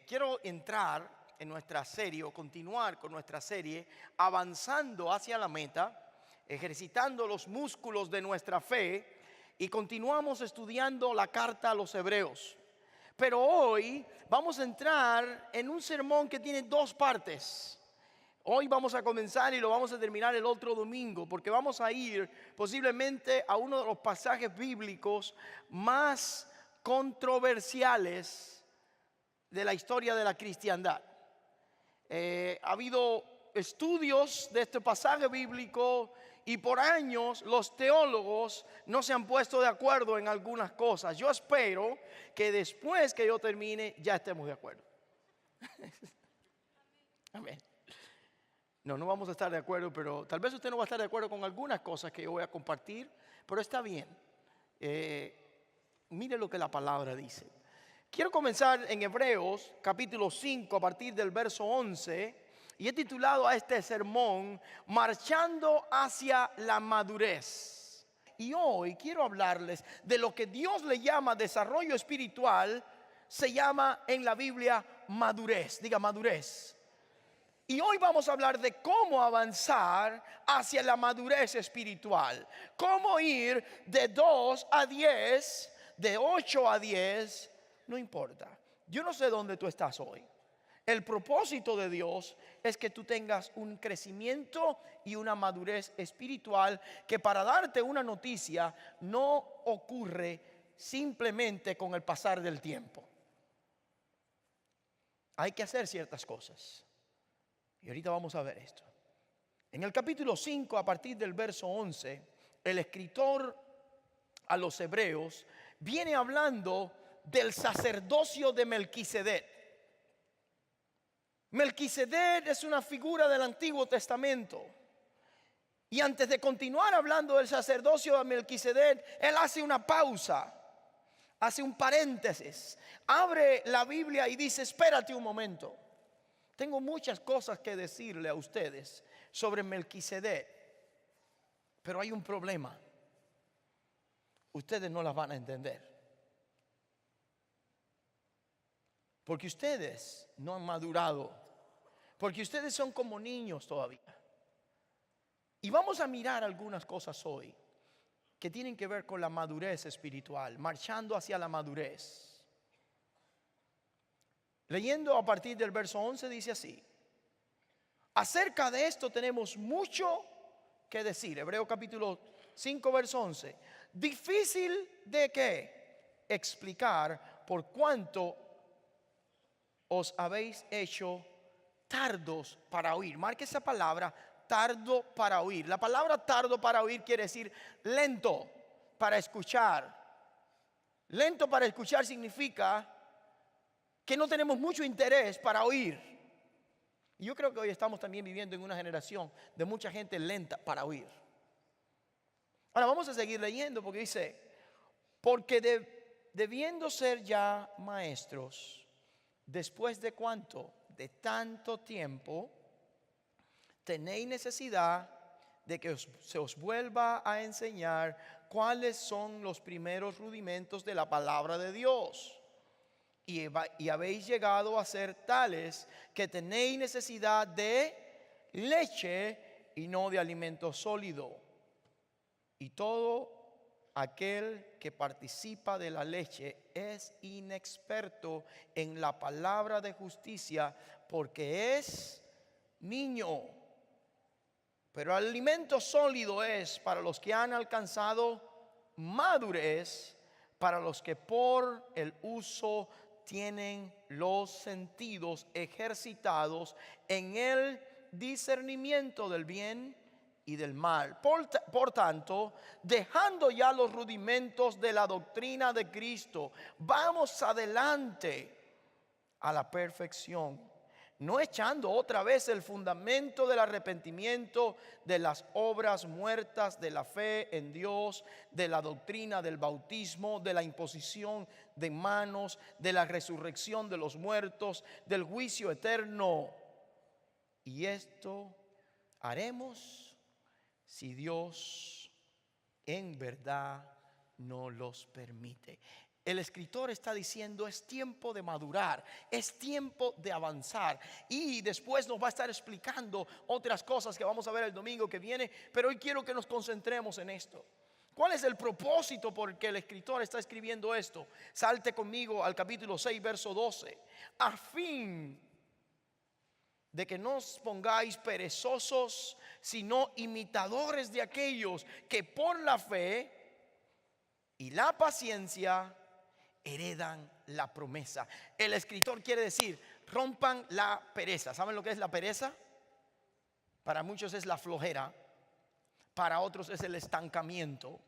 Quiero entrar en nuestra serie o continuar con nuestra serie avanzando hacia la meta, ejercitando los músculos de nuestra fe, y continuamos estudiando la carta a los Hebreos. Pero hoy vamos a entrar en un sermón que tiene dos partes. Hoy vamos a comenzar y lo vamos a terminar el otro domingo, porque vamos a ir posiblemente a uno de los pasajes bíblicos más controversiales de la historia de la cristiandad. Ha habido estudios de este pasaje bíblico y por años los teólogos no se han puesto de acuerdo en algunas cosas. Yo espero que después que yo termine ya estemos de acuerdo. Amén. No vamos a estar de acuerdo, pero tal vez usted no va a estar de acuerdo con algunas cosas que yo voy a compartir, pero está bien. Mire lo que la palabra dice. Quiero comenzar en Hebreos capítulo 5 a partir del verso 11, y he titulado a este sermón Marchando hacia la madurez. Y hoy quiero hablarles de lo que Dios le llama desarrollo espiritual. Se llama en la Biblia madurez. Diga madurez. Y hoy vamos a hablar de cómo avanzar hacia la madurez espiritual. Cómo ir de 2 a 10, de 8 a 10. No importa. Yo no sé dónde tú estás hoy. El propósito de Dios es que tú tengas un crecimiento y una madurez espiritual, que, para darte una noticia, no ocurre simplemente con el pasar del tiempo. Hay que hacer ciertas cosas. Y ahorita vamos a ver esto. En el capítulo 5, a partir del verso 11, el escritor a los Hebreos viene hablando del sacerdocio de Melquisedec. Melquisedec es una figura del Antiguo Testamento. Y antes de continuar hablando del sacerdocio de Melquisedec, él hace una pausa, hace un paréntesis, abre la Biblia y dice: espérate un momento. Tengo muchas cosas que decirle a ustedes sobre Melquisedec, pero hay un problema. Ustedes no las van a entender, porque ustedes no han madurado, porque ustedes son como niños todavía. Y vamos a mirar algunas cosas hoy que tienen que ver con la madurez espiritual, marchando hacia la madurez. Leyendo a partir del verso 11 dice así: acerca de esto tenemos mucho que decir. Hebreo capítulo 5 verso 11. Difícil de qué explicar, por cuanto os habéis hecho tardos para oír. Marque esa palabra, tardo para oír. La palabra tardo para oír quiere decir lento para escuchar. Lento para escuchar significa que no tenemos mucho interés para oír. Y yo creo que hoy estamos también viviendo en una generación de mucha gente lenta para oír. Ahora vamos a seguir leyendo, porque dice: porque debiendo ser ya maestros, después de cuánto, de tanto tiempo, tenéis necesidad de que se os vuelva a enseñar cuáles son los primeros rudimentos de la palabra de Dios. Y habéis llegado a ser tales que tenéis necesidad de leche y no de alimento sólido. Y todo aquel que participa de la leche es inexperto en la palabra de justicia, porque es niño. Pero el alimento sólido es para los que han alcanzado madurez, para los que por el uso tienen los sentidos ejercitados en el discernimiento del bien y del mal. Por tanto, dejando ya los rudimentos de la doctrina de Cristo, vamos adelante a la perfección, no echando otra vez el fundamento del arrepentimiento, de las obras muertas, de la fe en Dios, de la doctrina del bautismo, de la imposición de manos, de la resurrección de los muertos, del juicio eterno. Y esto haremos si Dios en verdad nos los permite. el escritor está diciendo es tiempo de madurar, es tiempo de avanzar. Y después nos va a estar explicando otras cosas que vamos a ver el domingo que viene, pero hoy quiero que nos concentremos en esto. ¿Cuál es el propósito por el que el escritor está escribiendo esto? Salte conmigo al capítulo 6, verso 12. A fin de que no os pongáis perezosos, sino imitadores de aquellos que por la fe y la paciencia heredan la promesa. El escritor quiere decir, rompan la pereza. ¿Saben lo que es la pereza? Para muchos es la flojera, para otros es el estancamiento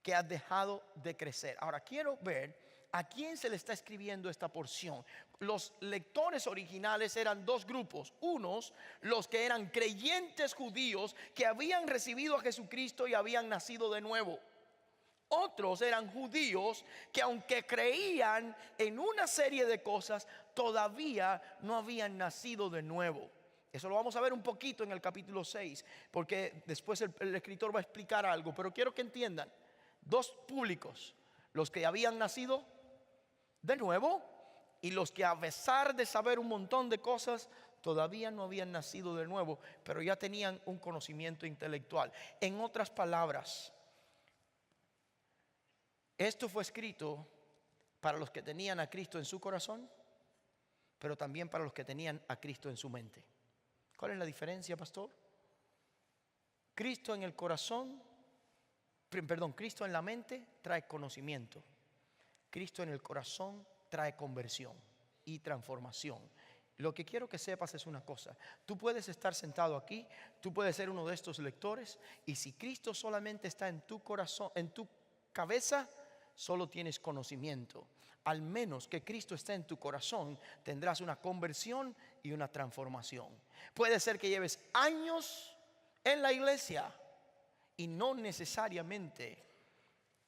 que ha dejado de crecer. Ahora quiero ver a quién se le está escribiendo esta porción. Los lectores originales eran dos grupos. Unos, los que eran creyentes judíos que habían recibido a Jesucristo y habían nacido de nuevo. Otros eran judíos que aunque creían en una serie de cosas, todavía no habían nacido de nuevo. Eso lo vamos a ver un poquito en el capítulo 6, porque después el escritor va a explicar algo. Pero quiero que entiendan, dos públicos: los que habían nacido de nuevo y los que, a pesar de saber un montón de cosas, todavía no habían nacido de nuevo, pero ya tenían un conocimiento intelectual. En otras palabras, esto fue escrito para los que tenían a Cristo en su corazón, pero también para los que tenían a Cristo en su mente. ¿Cuál es la diferencia, pastor? Cristo en el corazón, Cristo en la mente trae conocimiento. Cristo en el corazón trae conversión y transformación. Lo que quiero que sepas es una cosa: tú puedes estar sentado aquí, tú puedes ser uno de estos lectores, y si Cristo solamente está en tu corazón, en tu cabeza, solo tienes conocimiento. Al menos que Cristo esté en tu corazón, tendrás una conversión y una transformación. Puede ser que lleves años en la iglesia y no necesariamente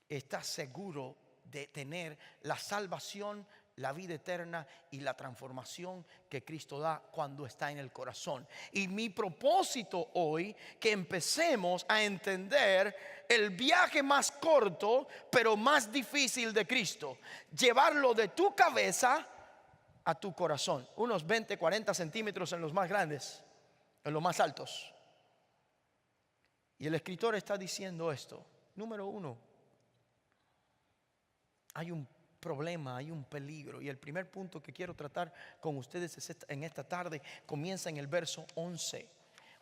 estás seguro de tener la salvación, la vida eterna y la transformación que Cristo da cuando está en el corazón. Y mi propósito hoy, que empecemos a entender el viaje más corto pero más difícil de Cristo: llevarlo de tu cabeza a tu corazón. Unos 20, 40 centímetros en los más grandes, en los más altos. Y el escritor está diciendo esto. Número uno, hay un problema, hay un peligro. Y el primer punto que quiero tratar con ustedes en esta tarde comienza en el verso 11.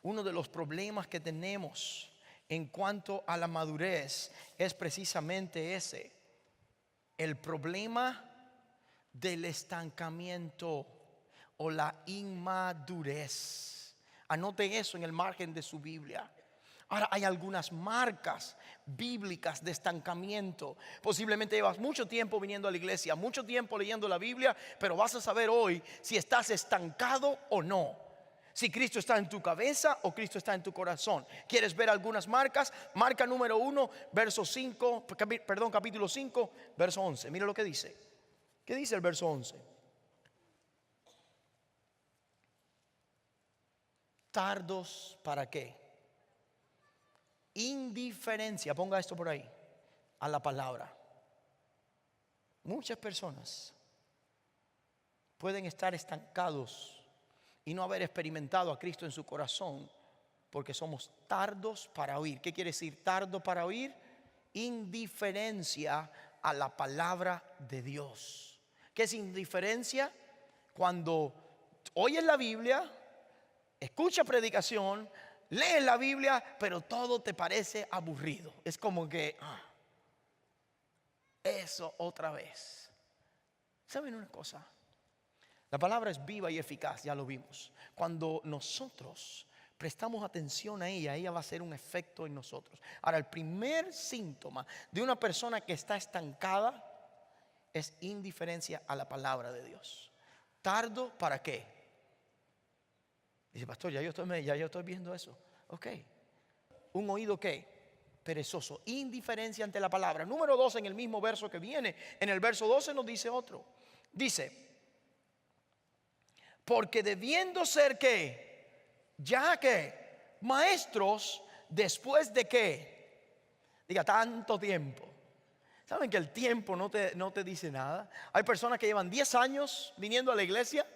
Uno de los problemas que tenemos en cuanto a la madurez es precisamente ese: el problema del estancamiento o la inmadurez. Anote eso en el margen de su Biblia. Ahora, hay algunas marcas bíblicas de estancamiento. Posiblemente llevas mucho tiempo viniendo a la iglesia, mucho tiempo leyendo la Biblia, pero vas a saber hoy si estás estancado o no. Si Cristo está en tu cabeza o Cristo está en tu corazón. ¿Quieres ver algunas marcas? Marca número 1, capítulo 5, verso 11. Mira lo que dice. ¿Qué dice el verso 11? Tardos ¿para qué? Indiferencia, ponga esto por ahí, a la palabra. Muchas personas pueden estar estancados y no haber experimentado a Cristo en su corazón porque somos tardos para oír. ¿Qué quiere decir tardo para oír? Indiferencia a la palabra de Dios. ¿Qué es indiferencia? Cuando oyes la Biblia, escuchas predicación, lees la Biblia, pero todo te parece aburrido. Es como que eso otra vez. ¿Saben una cosa? La palabra es viva y eficaz, ya lo vimos. Cuando nosotros prestamos atención a ella va a hacer un efecto en nosotros. Ahora, el primer síntoma de una persona que está estancada es indiferencia a la palabra de Dios. ¿Tardo para qué? Dice, pastor, ya yo estoy viendo eso. Ok. Un oído ¿qué? Perezoso. Indiferencia ante la palabra. Número 2, en el mismo verso que viene. En el verso 12 nos dice otro. Dice, porque debiendo ser ¿qué? Ya que maestros después de ¿qué? Diga, tanto tiempo. ¿Saben que el tiempo no te dice nada? Hay personas que llevan 10 años viniendo a la iglesia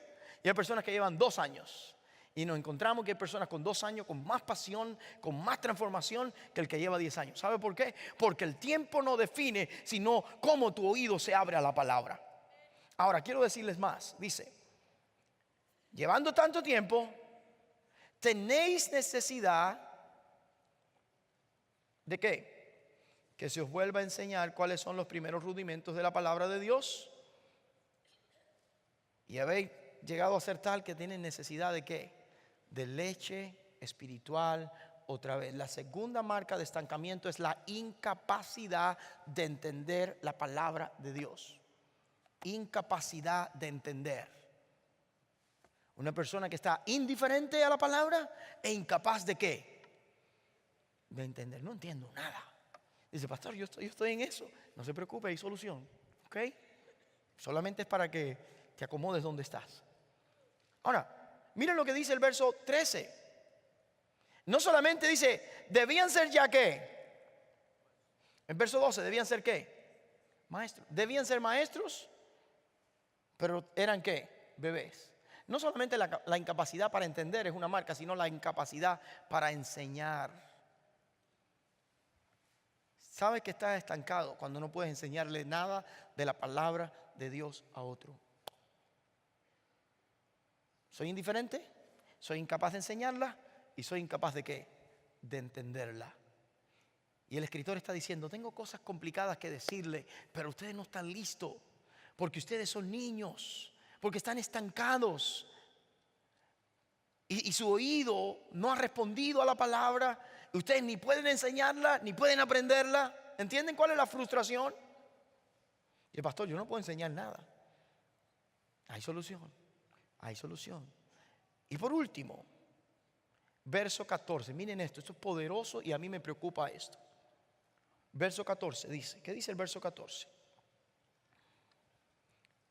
y hay personas que llevan 2 años. Y nos encontramos que hay personas con 2 años con más pasión, con más transformación que el que lleva 10 años. ¿Sabe por qué? Porque el tiempo no define, sino cómo tu oído se abre a la palabra. Ahora, quiero decirles más. Dice, llevando tanto tiempo, tenéis necesidad ¿de qué? Que se os vuelva a enseñar cuáles son los primeros rudimentos de la palabra de Dios. Y habéis llegado a ser tal que tienen necesidad ¿de qué? De leche espiritual otra vez. La segunda marca de estancamiento es la incapacidad de entender la palabra de Dios. Incapacidad de entender. Una persona que está indiferente a la palabra e incapaz ¿de qué? De entender. No entiendo nada. Dice, pastor, yo estoy en eso. No se preocupe, hay solución. ¿Ok? Solamente es para que te acomodes donde estás. Ahora, miren lo que dice el verso 13. No solamente dice, debían ser ya qué. El verso 12, debían ser qué. Maestros. Debían ser maestros, pero eran qué. Bebés. No solamente la incapacidad para entender es una marca, sino la incapacidad para enseñar. ¿Sabes que estás estancado cuando no puedes enseñarle nada de la palabra de Dios a otro? ¿Soy indiferente? ¿Soy incapaz de enseñarla? ¿Y soy incapaz de qué? De entenderla. Y el escritor está diciendo, tengo cosas complicadas que decirle, pero ustedes no están listos, porque ustedes son niños, porque están estancados. Y su oído no ha respondido a la palabra. Ustedes ni pueden enseñarla, ni pueden aprenderla. ¿Entienden cuál es la frustración? Y el pastor, yo no puedo enseñar nada. Hay solución. Hay solución. Y por último, verso 14. Miren esto es poderoso y a mí me preocupa esto. Verso 14 dice, ¿qué dice el verso 14?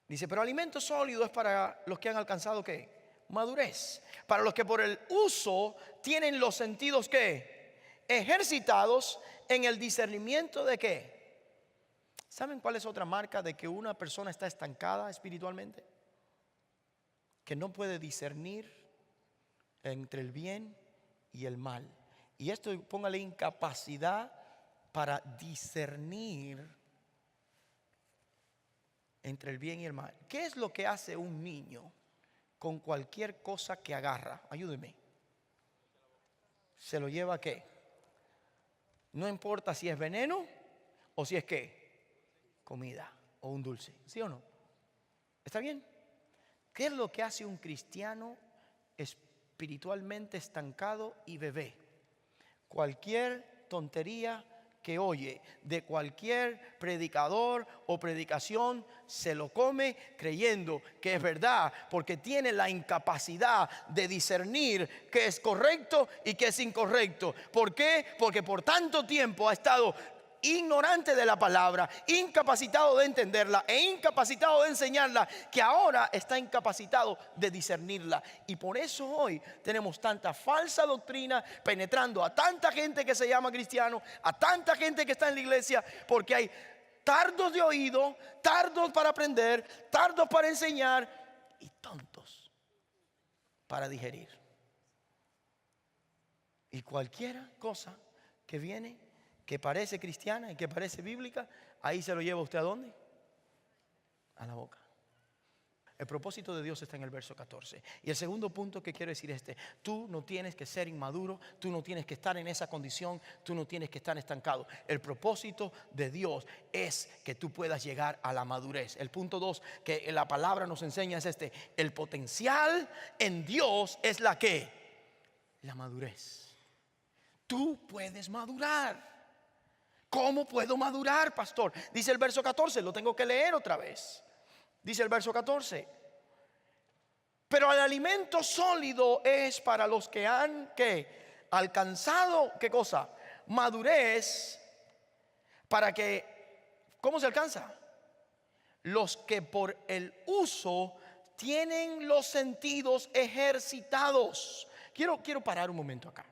Dice, pero alimento sólido es para los que han alcanzado ¿qué? Madurez. Para los que por el uso tienen los sentidos ¿qué? Ejercitados en el discernimiento de ¿qué? ¿Saben cuál es otra marca de que una persona está estancada espiritualmente? Que no puede discernir entre el bien y el mal. Y esto póngale incapacidad para discernir entre el bien y el mal. ¿Qué es lo que hace un niño con cualquier cosa que agarra? Ayúdeme. ¿Se lo lleva a qué? No importa si es veneno o si es qué, comida o un dulce, ¿sí o no? ¿Está bien? ¿Qué es lo que hace un cristiano espiritualmente estancado y bebé? Cualquier tontería que oye de cualquier predicador o predicación se lo come creyendo que es verdad, porque tiene la incapacidad de discernir qué es correcto y qué es incorrecto. ¿Por qué? Porque por tanto tiempo ha estado ignorante de la palabra, incapacitado de entenderla e incapacitado de enseñarla, que ahora está incapacitado de discernirla. Y por eso hoy tenemos tanta falsa doctrina penetrando a tanta gente que se llama cristiano, a tanta gente que está en la iglesia, porque hay tardos de oído, tardos para aprender, tardos para enseñar y tontos para digerir. Y cualquier cosa que viene que parece cristiana y que parece bíblica, ahí se lo lleva usted ¿a dónde? A la boca. El propósito de Dios está en el verso 14. Y el segundo punto que quiero decir es este: tú no tienes que ser inmaduro, tú no tienes que estar en esa condición, tú no tienes que estar estancado. El propósito de Dios es que tú puedas llegar a la madurez. El punto 2 que la palabra nos enseña es este: el potencial en Dios es la que, la madurez. Tú puedes madurar. ¿Cómo puedo madurar, pastor? Dice el verso 14, lo tengo que leer otra vez. Dice el verso 14: pero el alimento sólido es para los que han ¿qué? Alcanzado, ¿qué cosa? Madurez, para que, ¿cómo se alcanza? Los que por el uso tienen los sentidos ejercitados. Quiero parar un momento acá.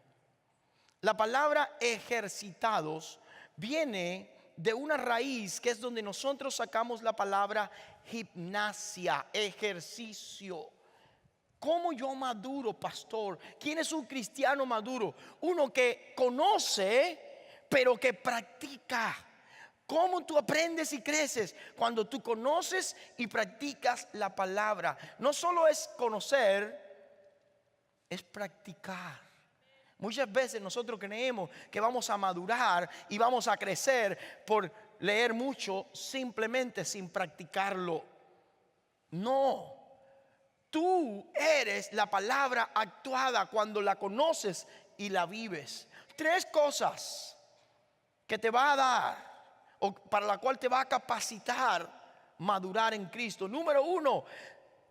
La palabra ejercitados viene de una raíz que es donde nosotros sacamos la palabra gimnasia, ejercicio. ¿Cómo yo maduro, pastor? ¿Quién es un cristiano maduro? Uno que conoce, pero que practica. ¿Cómo tú aprendes y creces? Cuando tú conoces y practicas la palabra. No solo es conocer, es practicar. Muchas veces nosotros creemos que vamos a madurar y vamos a crecer por leer mucho simplemente sin practicarlo. No. Tú eres la palabra actuada cuando la conoces y la vives. 3 cosas que te va a dar o para la cual te va a capacitar madurar en Cristo. Número 1,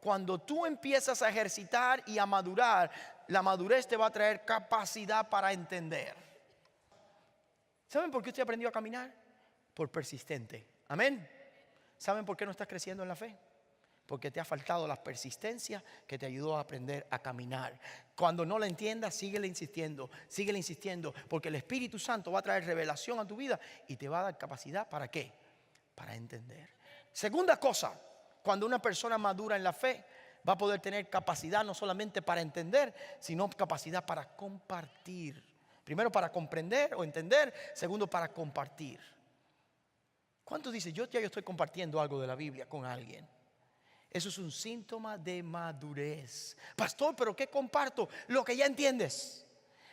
cuando tú empiezas a ejercitar y a madurar, la madurez te va a traer capacidad para entender. ¿Saben por qué usted aprendió a caminar? Por persistente. Amén. ¿Saben por qué no estás creciendo en la fe? Porque te ha faltado la persistencia que te ayudó a aprender a caminar. Cuando no la entiendas, síguele insistiendo, porque el Espíritu Santo va a traer revelación a tu vida y te va a dar capacidad. ¿Para qué? Para entender. Segunda cosa, cuando una persona madura en la fe, va a poder tener capacidad no solamente para entender, sino capacidad para compartir. Primero para comprender o entender, segundo para compartir. ¿Cuántos dicen, yo estoy compartiendo algo de la Biblia con alguien? Eso es un síntoma de madurez. Pastor, ¿pero qué comparto? Lo que ya entiendes.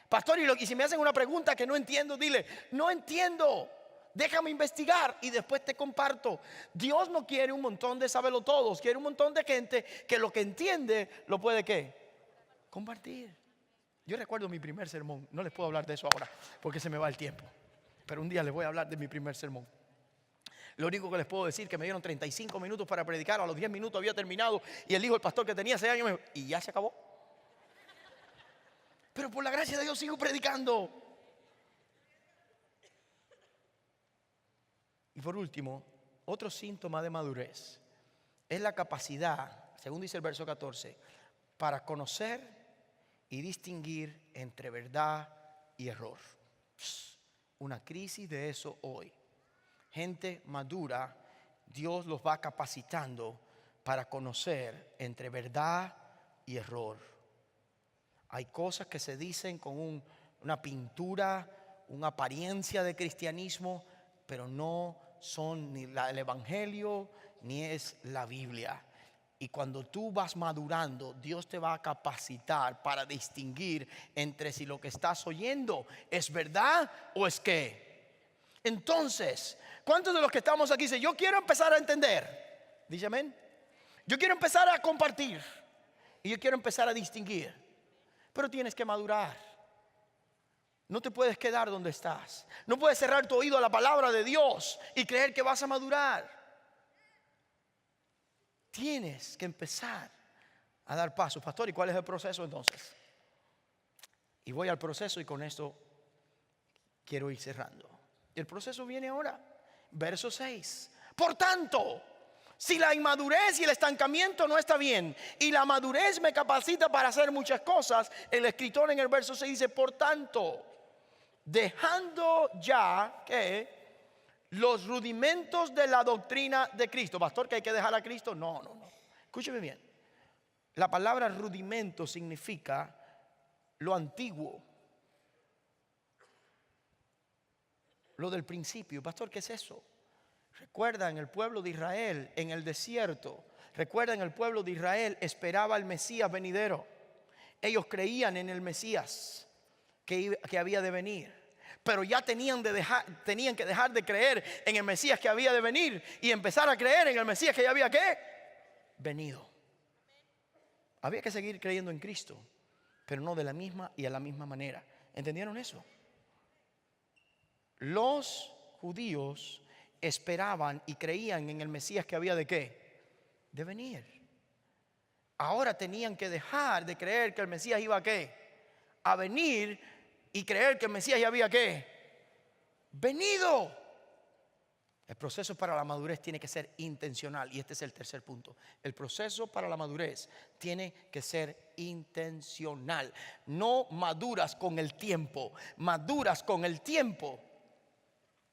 Pastor, y si me hacen una pregunta que no entiendo, dile, no entiendo. Déjame investigar y después te comparto. Dios no quiere un montón de sabelotodos, quiere un montón de gente que lo que entiende lo puede ¿qué? Compartir. Yo recuerdo mi primer sermón. No les puedo hablar de eso ahora porque se me va el tiempo, pero un día les voy a hablar de mi primer sermón. Lo único que les puedo decir es que me dieron 35 minutos para predicar. A los 10 minutos había terminado y el hijo del pastor que tenía 6 años me dijo, y ya se acabó. Pero por la gracia de Dios sigo predicando. Y por último, otro síntoma de madurez es la capacidad, según dice el verso 14, para conocer y distinguir entre verdad y error. Una crisis de eso hoy. Gente madura, Dios los va capacitando para conocer entre verdad y error. Hay cosas que se dicen con una pintura, una apariencia de cristianismo, pero no son ni el evangelio ni es la Biblia. Y cuando tú vas madurando, Dios te va a capacitar para distinguir entre si lo que estás oyendo es verdad o es qué. Entonces, ¿cuántos de los que estamos aquí dicen, yo quiero empezar a entender? Dice amén. Yo quiero empezar a compartir y yo quiero empezar a distinguir. Pero tienes que madurar. No te puedes quedar donde estás. No puedes cerrar tu oído a la palabra de Dios y creer que vas a madurar. Tienes que empezar a dar pasos. Pastor, ¿y cuál es el proceso entonces? Y voy al proceso y con esto quiero ir cerrando. El proceso viene ahora. Verso 6. Por tanto, si la inmadurez y el estancamiento no está bien y la madurez me capacita para hacer muchas cosas, el escritor en el verso 6 dice, por tanto, dejando ya que los rudimentos de la doctrina de Cristo. Pastor, ¿que hay que dejar a Cristo? No. Escúcheme bien. La palabra rudimento significa lo antiguo, lo del principio. Pastor, ¿qué es eso? Recuerdan el pueblo de Israel en el desierto. Recuerdan el pueblo de Israel esperaba al Mesías venidero. Ellos creían en el Mesías que había de venir. Pero ya tenían que dejar de creer en el Mesías que había de venir y empezar a creer en el Mesías que ya había ¿qué? Venido. Había que seguir creyendo en Cristo, pero no de la misma y a la misma manera. ¿Entendieron eso? Los judíos esperaban y creían en el Mesías que había de ¿qué? De venir. Ahora tenían que dejar de creer que el Mesías iba a ¿qué? A venir y creer que el Mesías ya había ¿qué? Venido. El proceso para la madurez tiene que ser intencional y este es el tercer punto. El proceso para la madurez tiene que ser intencional. No maduras con el tiempo, maduras con el tiempo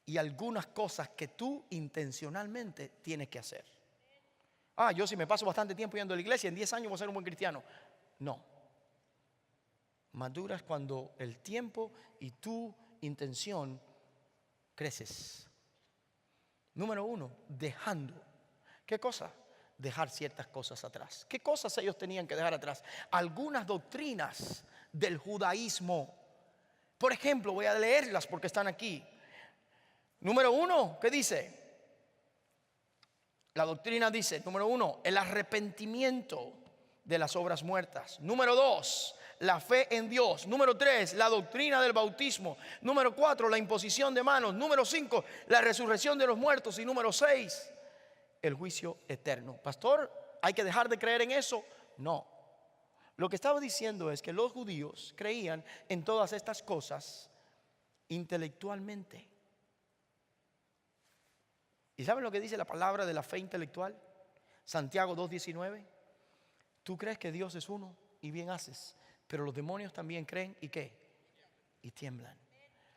y algunas cosas que tú intencionalmente tienes que hacer. Yo si me paso bastante tiempo yendo a la iglesia, en 10 años voy a ser un buen cristiano. No. Maduras cuando el tiempo y tu intención creces. Número 1, dejando. ¿Qué cosa? Dejar ciertas cosas atrás. ¿Qué cosas ellos tenían que dejar atrás? Algunas doctrinas del judaísmo. Por ejemplo, voy a leerlas porque están aquí. Número 1, ¿qué dice? La doctrina dice, número 1, el arrepentimiento de las obras muertas. Número 2, la fe en Dios. Número 3, la doctrina del bautismo. Número 4, la imposición de manos. Número 5, la resurrección de los muertos. Y número 6, el juicio eterno. Pastor, ¿hay que dejar de creer en eso? No. Lo que estaba diciendo es que los judíos creían en todas estas cosas intelectualmente. ¿Y saben lo que dice la palabra de la fe intelectual? Santiago 2:19. Tú crees que Dios es uno y bien haces, pero los demonios también creen y ¿qué? Y tiemblan.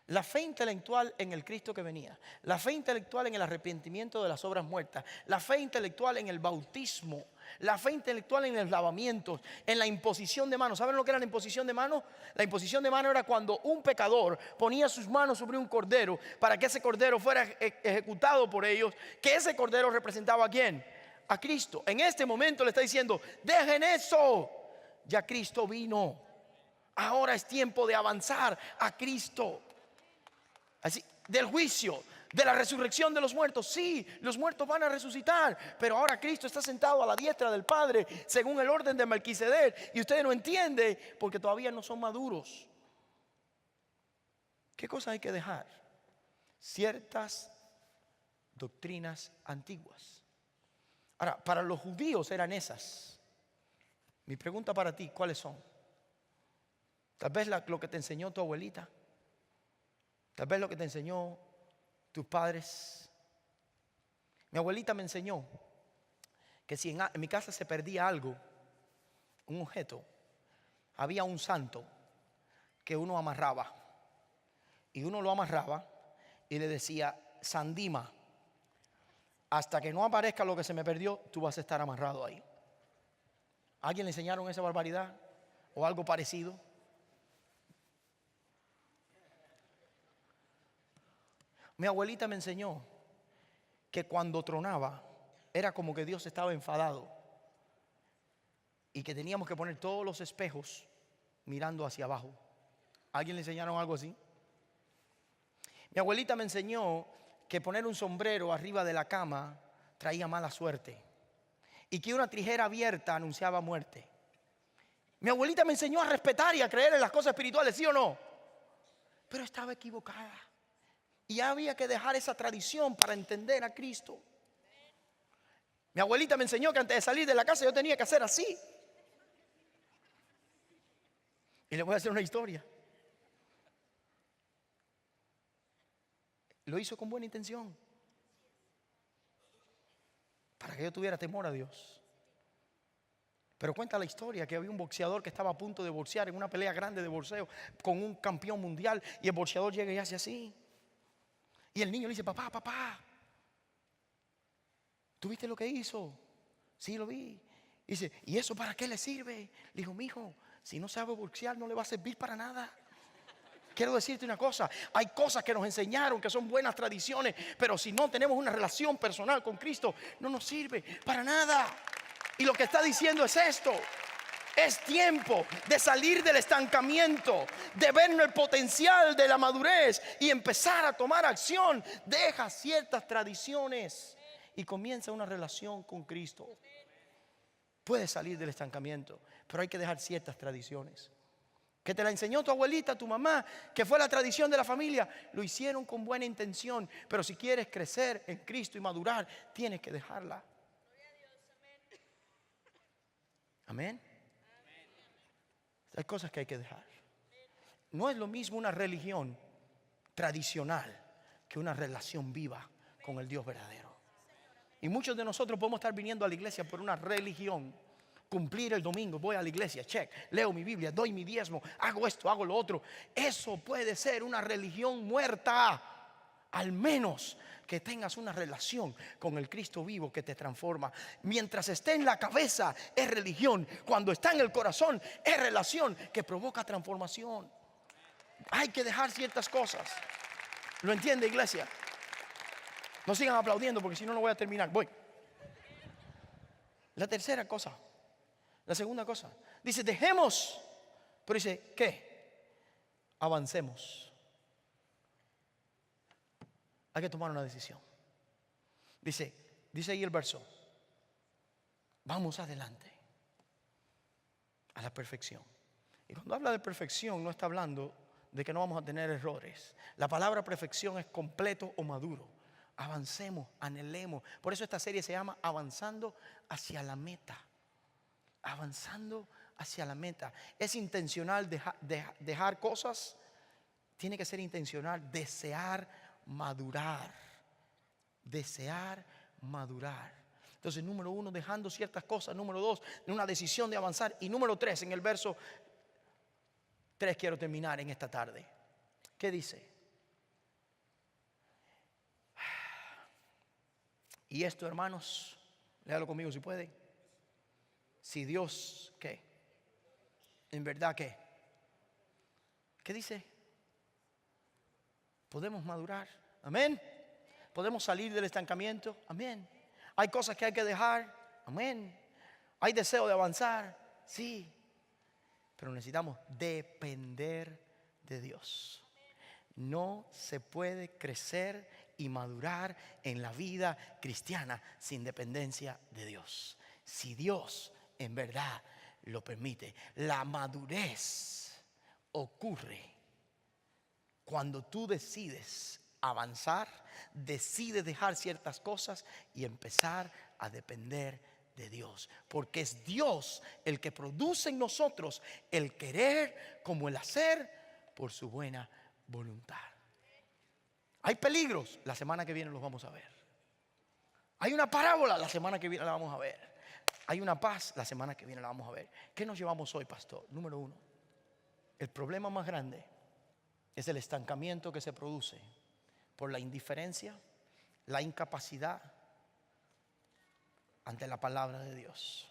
La fe intelectual en el Cristo que venía, la fe intelectual en el arrepentimiento de las obras muertas, la fe intelectual en el bautismo, la fe intelectual en los lavamientos, en la imposición de manos. ¿Saben lo que era la imposición de manos? La imposición de manos era cuando un pecador ponía sus manos sobre un cordero para que ese cordero fuera ejecutado por ellos, que ese cordero representaba ¿a quién? A Cristo. En este momento le está diciendo, dejen eso, ya Cristo vino, ahora es tiempo de avanzar a Cristo. Así, del juicio, de la resurrección de los muertos. Sí, los muertos van a resucitar, pero ahora Cristo está sentado a la diestra del Padre según el orden de Melquisedec, y ustedes no entienden porque todavía no son maduros. ¿Qué cosa hay que dejar? Ciertas doctrinas antiguas. Ahora, para los judíos eran esas. Mi pregunta para ti, ¿cuáles son? Tal vez lo que te enseñó tu abuelita. Tal vez lo que te enseñó tus padres. Mi abuelita me enseñó que si en mi casa se perdía algo, un objeto, había un santo que uno amarraba. Y uno lo amarraba y le decía, Sandima, hasta que no aparezca lo que se me perdió, tú vas a estar amarrado ahí. ¿A alguien le enseñaron esa barbaridad o algo parecido? Mi abuelita me enseñó que cuando tronaba era como que Dios estaba enfadado y que teníamos que poner todos los espejos mirando hacia abajo. ¿A alguien le enseñaron algo así? Mi abuelita me enseñó que poner un sombrero arriba de la cama traía mala suerte y que una tijera abierta anunciaba muerte. Mi abuelita me enseñó a respetar y a creer en las cosas espirituales, ¿sí o no? Pero estaba equivocada. Y había que dejar esa tradición para entender a Cristo. Mi abuelita me enseñó que antes de salir de la casa yo tenía que hacer así. Y le voy a hacer una historia. Lo hizo con buena intención, para que yo tuviera temor a Dios. Pero cuenta la historia que había un boxeador que estaba a punto de boxear en una pelea grande de boxeo con un campeón mundial. Y el boxeador llega y hace así. Y el niño le dice, papá, ¿tú viste lo que hizo? Sí, lo vi. Dice, ¿y eso para qué le sirve? Le dijo, mijo, si no sabe boxear no le va a servir para nada. Quiero decirte una cosa, hay cosas que nos enseñaron que son buenas tradiciones, pero si no tenemos una relación personal con Cristo, no nos sirve para nada. Y lo que está diciendo es esto. Es tiempo de salir del estancamiento, de ver el potencial de la madurez y empezar a tomar acción. Deja ciertas tradiciones y comienza una relación con Cristo. Puedes salir del estancamiento, pero hay que dejar ciertas tradiciones. Que te la enseñó tu abuelita, tu mamá, que fue la tradición de la familia. Lo hicieron con buena intención, pero si quieres crecer en Cristo y madurar, tienes que dejarla. Amén. Hay cosas que hay que dejar. No es lo mismo una religión tradicional que una relación viva con el Dios verdadero. Y muchos de nosotros podemos estar viniendo a la iglesia por una religión. Cumplir el domingo, voy a la iglesia, check, leo mi Biblia, doy mi diezmo, hago esto, hago lo otro. Eso puede ser una religión muerta. Al menos que tengas una relación con el Cristo vivo que te transforma. Mientras esté en la cabeza es religión. Cuando está en el corazón es relación que provoca transformación. Hay que dejar ciertas cosas. ¿Lo entiende, iglesia? No sigan aplaudiendo porque si no, no voy a terminar. Voy. La tercera cosa. La segunda cosa. Dice, dejemos. Pero dice, ¿qué? Avancemos. Hay que tomar una decisión. Dice ahí el verso, vamos adelante a la perfección. Y cuando habla de perfección no está hablando de que no vamos a tener errores. La palabra perfección es completo o maduro. Avancemos, anhelemos. Por eso esta serie se llama Avanzando hacia la meta. Avanzando hacia la meta. Es intencional dejar cosas. Tiene que ser intencional desear madurar. Desear madurar. Entonces, número 1, dejando ciertas cosas. Número 2, una decisión de avanzar. Y número 3, en el verso 3 quiero terminar en esta tarde. ¿Qué dice? Y esto, hermanos, léalo conmigo si puede. Si Dios, ¿qué? En verdad, ¿qué? ¿Qué dice? Podemos madurar. Amén. Podemos salir del estancamiento. Amén. Hay cosas que hay que dejar. Amén. Hay deseo de avanzar. Sí. Pero necesitamos depender de Dios. No se puede crecer y madurar en la vida cristiana sin dependencia de Dios. Si Dios en verdad lo permite. La madurez ocurre cuando tú decides avanzar, decides dejar ciertas cosas y empezar a depender de Dios. Porque es Dios el que produce en nosotros el querer como el hacer por su buena voluntad. Hay peligros, la semana que viene los vamos a ver. Hay una parábola, la semana que viene la vamos a ver. Hay una paz, la semana que viene la vamos a ver. ¿Qué nos llevamos hoy, pastor? Número 1, el problema más grande es el estancamiento que se produce por la indiferencia, la incapacidad ante la palabra de Dios.